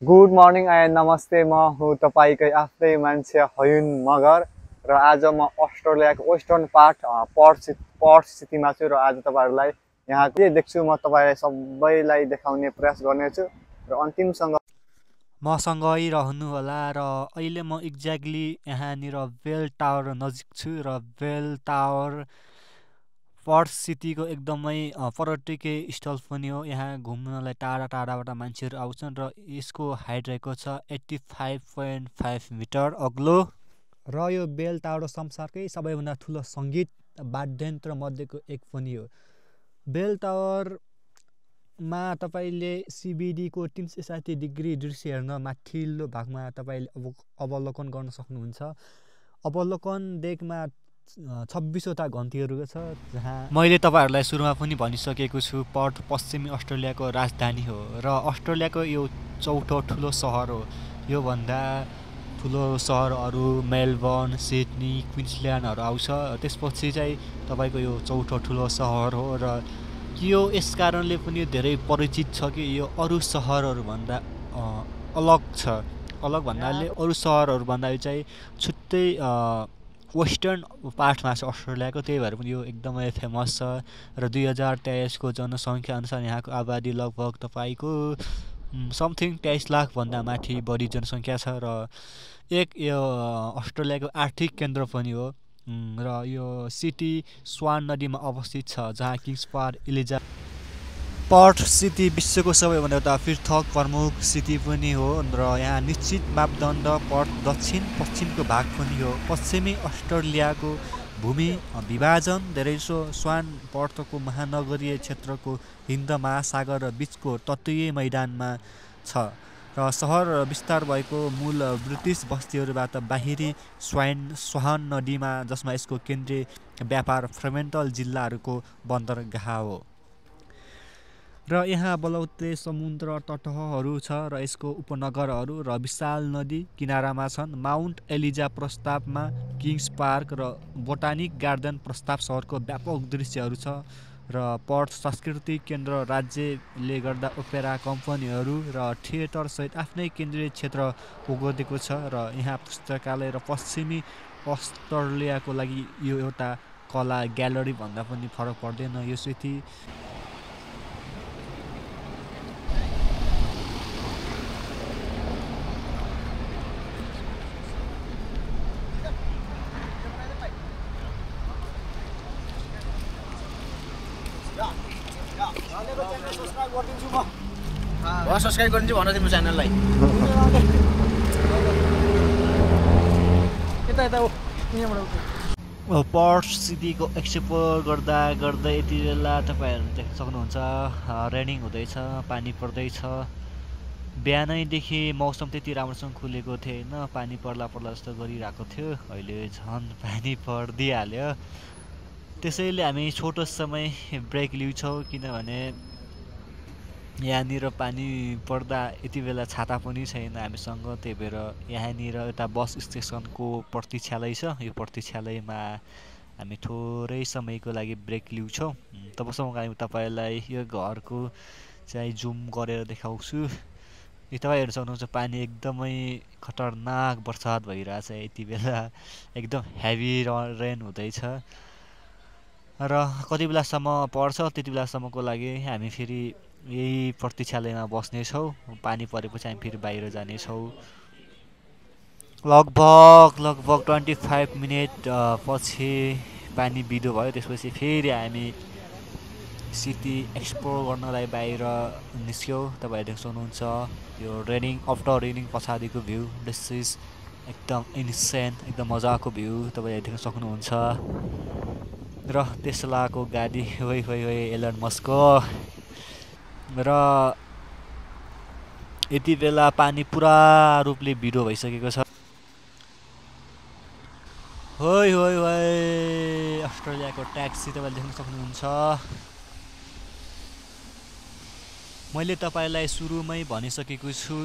Good morning and नमस्ते। म हुँ तपाईँकै आफ्नै मान्छे हयुन मगर र आज म अस्ट्रेलियाको वेस्टर्न पर्ट सिटीमा छु र आज तपाईँहरूलाई यहाँ के देख्छु म तपाईँलाई सबैलाई देखाउने प्रयास गर्नेछु र अन्तिमसँग मसँगै रहनुहोला र अहिले म एक्ज्याक्टली यहाँनिर बेल टावर नजिक छु र बेल टावर पर्ट सिटीको एकदमै पर्यटकीय स्थल पनि हो। यहाँ घुम्नलाई टाढा टाढाबाट मान्छेहरू आउँछन् र यसको हाइट रहेको छ 85.5 मिटर अग्लो र यो बेल टावर संसारकै सबैभन्दा ठुलो सङ्गीत वाद्ययन्त्र मध्येको एक पनि हो। बेल टावरमा तपाईँले सिबिडीको 360 डिग्री दृश्य हेर्न माथिल्लो भागमा तपाईँले अवलोकन गर्न सक्नुहुन्छ। अवलोकन डेकमा 26वटा घन्टीहरू छ, जहाँ मैले तपाईँहरूलाई सुरुमा पनि भनिसकेको छु, पर्थ पश्चिमी अस्ट्रेलियाको राजधानी हो र अस्ट्रेलियाको यो चौथो ठुलो सहर हो। योभन्दा ठुलो सहरहरू मेलबर्न, सिडनी, क्विन्सल्यान्डहरू आउँछ। त्यसपछि चाहिँ तपाईँको यो चौथो ठुलो सहर हो र यो यस कारणले पनि धेरै परिचित छ कि यो अरू सहरहरूभन्दा अलग छ। अलग भन्नाले अरू सहरहरूभन्दा चाहिँ छुट्टै वेस्टर्न पार्टमा छ अस्ट्रेलियाको, त्यही भएर पनि यो एकदमै फेमस छ। र 2023 को जनसङ्ख्या अनुसार यहाँको आबादी लगभग तपाईँको समथिङ 23 लाखभन्दा माथि बढी जनसङ्ख्या छ र यो अस्ट्रेलियाको आर्थिक केन्द्र पनि हो। र यो सिटी स्वान नदीमा अवस्थित छ, जहाँ किङ्स पार्क पर्थ सिटी विश्वको सबैभन्दा एउटा पृथक प्रमुख सिटी पनि हो र यहाँ निश्चित मापदण्ड पर्थ दक्षिण पश्चिमको भाग पनि हो। पश्चिमी अस्ट्रेलियाको भूमि विभाजन धेरैजसो स्वान पर्थको महानगरीय क्षेत्रको हिन्द महासागर र बिचको तटीय मैदानमा छ र सहर विस्तार भएको मूल ब्रिटिस बस्तीहरूबाट बाहिरी स्वान नदीमा, जसमा यसको केन्द्रीय व्यापार फ्रेमेन्टल जिल्लाहरूको बन्दरगाह हो। र यहाँ बलौटे समुद्र तटहरू छ र यसको उपनगरहरू र विशाल नदी किनारामा छन्। माउन्ट एलिजा प्रस्तावमा किङ्स पार्क र बोटानिक गार्डन प्रस्ताव सहरको व्यापक दृश्यहरू छ र पर्थ सांस्कृतिक केन्द्र राज्यले गर्दा ओपेरा कम्पनीहरू र थिएटरसहित आफ्नै केन्द्रीय क्षेत्र ओगटेको छ र यहाँ पुस्तकालय र पश्चिमी अस्ट्रेलियाको लागि यो एउटा कला ग्यालरी भन्दा पनि फरक पर्दैन। यो सिटी सब्सक्राइब गरिदिन्छु भन तिम्रो च्यानललाई। पर्थ सिटीको एक्सप्लोर गर्दा गर्दै यति बेला तपाईँहरू देख्न सक्नुहुन्छ रेनिङ हुँदैछ, पानी पर्दैछ। बिहानैदेखि मौसम त्यति राम्रोसँग खुलेको थिएन, पानी पर्ला जस्तो गरिरहेको थियो। अहिले झन् पानी परिदिइहाल्यो। त्यसैले हामी छोटो समय ब्रेक लिन्छौँ, किनभने यहाँनिर पानी पर्दा यति बेला छाता पनि छैन हामीसँग। त्यही भएर यहाँनिर एउटा बस स्टेसनको प्रतीक्षालय छ। यो प्रतीक्षालयमा हामी थोरै समयको लागि ब्रेक लिन्छौँ। तबसम्म हामी तपाईँलाई यो घरको चाहिँ जुम गरेर देखाउँछु। यो तपाईँ हेर्न सक्नुहुन्छ, पानी एकदमै खतरनाक बर्सात भइरहेछ यति बेला, एकदम हेभी रेन हुँदैछ र कति बेलासम्म पर्छ त्यति बेलासम्मको लागि हामी फेरि यही प्रतीक्षालयमा बस्नेछौँ। पानी परेपछि हामी फेरि बाहिर जानेछौँ। लगभग 25 मिनट पछि पानी बिदो भयो। त्यसपछि फेरि हामी सिटी एक्सप्लोर गर्नलाई बाहिर निस्क्यौँ। तपाईँहरू देख्न सक्नुहुन्छ यो रेनिङ आफ्टर रेनिङ पछाडिको भ्यू। दिस इज एकदम इन्सेन्ट, एकदम मजाको भ्यू तपाईँहरू देख्न सक्नुहुन्छ। र टेस्लाको गाडी एलन मस्कको। र यति बेला पानी पुरा रूपले बिदो भइसकेको छ। अस्ट्रेलियाको ट्याक्सी तपाईँले देख्न सक्नुहुन्छ। मैले तपाईँलाई सुरुमै भनिसकेको छु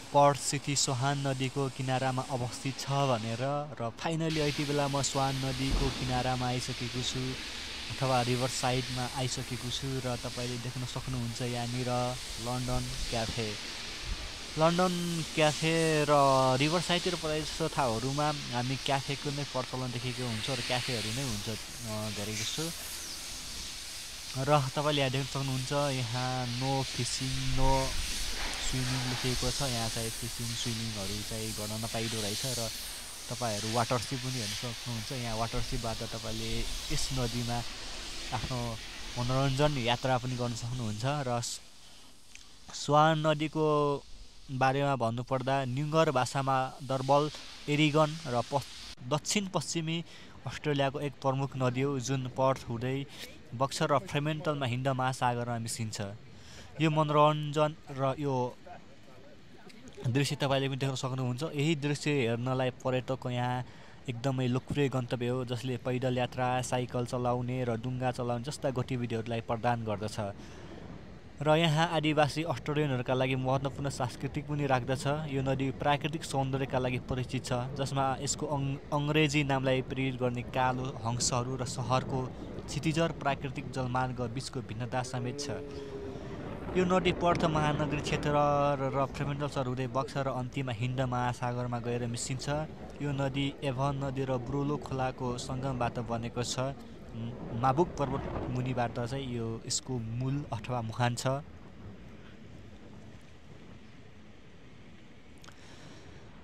पर्थ सिटी स्वान नदीको किनारामा अवस्थित छ भनेर, र फाइनली यति बेला म स्वान नदीको किनारामा आइसकेको छु अथवा रिभर साइडमा आइसकेको छु र तपाईँले देख्न सक्नुहुन्छ यहाँनिर लन्डन क्याफे। लन्डन क्याफे र रिभर साइडतिर प्रायः जस्तो ठाउँहरूमा हामी क्याफेको नै प्रचलन देखेको हुन्छ र क्याफेहरू नै हुन्छ धेरै जस्तो। र तपाईँले यहाँ देख्न सक्नुहुन्छ यहाँ नो फिसिङ नो स्विमिङ लेखेको छ। यहाँ चाहिँ फिसिङ स्विमिङहरू चाहिँ गर्न नपाइदो रहेछ र तपाईँहरू वाटरसिप पनि हेर्न सक्नुहुन्छ। यहाँ वाटरसिपबाट तपाईँले यस नदीमा आफ्नो मनोरञ्जन यात्रा पनि गर्न सक्नुहुन्छ। र स्वान नदीको बारेमा भन्नुपर्दा न्युगर भाषामा दर्बल एरिगन र दक्षिण पश्चिमी अस्ट्रेलियाको एक प्रमुख नदी हो जुन पर्थ हुँदै बक्स र फ्रेमेन्टलमा हिन्द महासागरमा मिसिन्छ। यो मनोरञ्जन र यो दृश्य तपाईँले पनि देख्न सक्नुहुन्छ। यही दृश्य हेर्नलाई पर्यटकको यहाँ एकदमै लोकप्रिय गन्तव्य हो जसले पैदल यात्रा साइकल चलाउने र डुङ्गा चलाउने जस्ता गतिविधिहरूलाई प्रदान गर्दछ। र यहाँ आदिवासी अस्ट्रेलियनहरूका लागि महत्त्वपूर्ण सांस्कृतिक पनि राख्दछ। यो नदी प्राकृतिक सौन्दर्यका लागि परिचित छ जसमा यसको अङ्ग्रेजी नामलाई प्रेरित गर्ने कालो हंसहरू र सहरको क्षितिजर प्राकृतिक जलमार्ग बिचको भिन्नता समेत छ। यो नदी पर्थ महानगरी क्षेत्र र फ्रेमेन्टल सहर हुँदै बक्स र अन्तिममा हिन्द महासागरमा गएर मिसिन्छ। यो नदी एभन नदी र ब्रोलो खोलाको सङ्गमबाट बनेको छ। माबुक पर्वत मुनिबाट चाहिँ यो यसको मूल अथवा मुहान छ।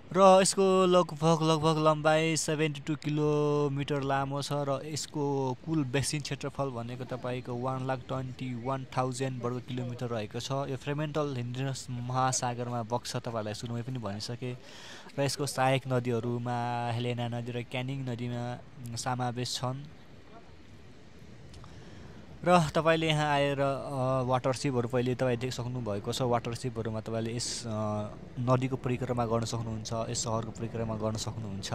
र यसको लगभग लम्बाइ 72 किलोमिटर लामो छ र यसको कुल बेसिन क्षेत्रफल भनेको तपाईँको 1,21,000 वर्ग किलोमिटर रहेको छ। यो फ्रेमेन्टल हिन्द महासागरमा बग्छ, तपाईँहरूलाई सुरुमै पनि भनिसकेँ। र यसको सहायक नदीहरूमा हेलेना नदी र क्यानिङ नदीमा समावेश छन्। र तपाईँले यहाँ आएर वाटरसिपहरू पहिले तपाईँ देखिसक्नु भएको छ। वाटरसिपहरूमा तपाईँले यस नदीको परिक्रमा गर्न सक्नुहुन्छ, यस सहरको परिक्रमा गर्न सक्नुहुन्छ।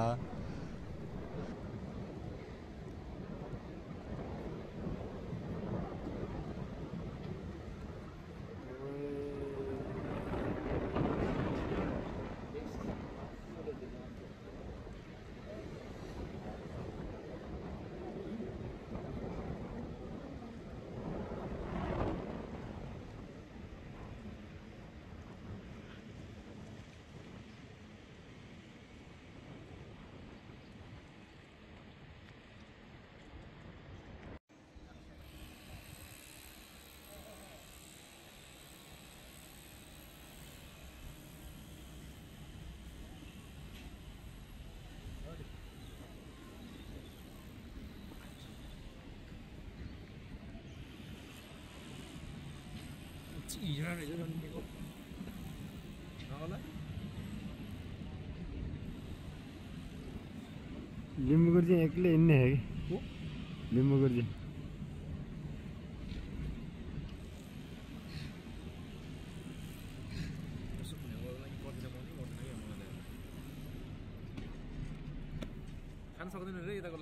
लिम्बुगुर्जी एक्लै हिँड्ने है कि लिम्बुगुर्जी खान सक्दैन रे यताको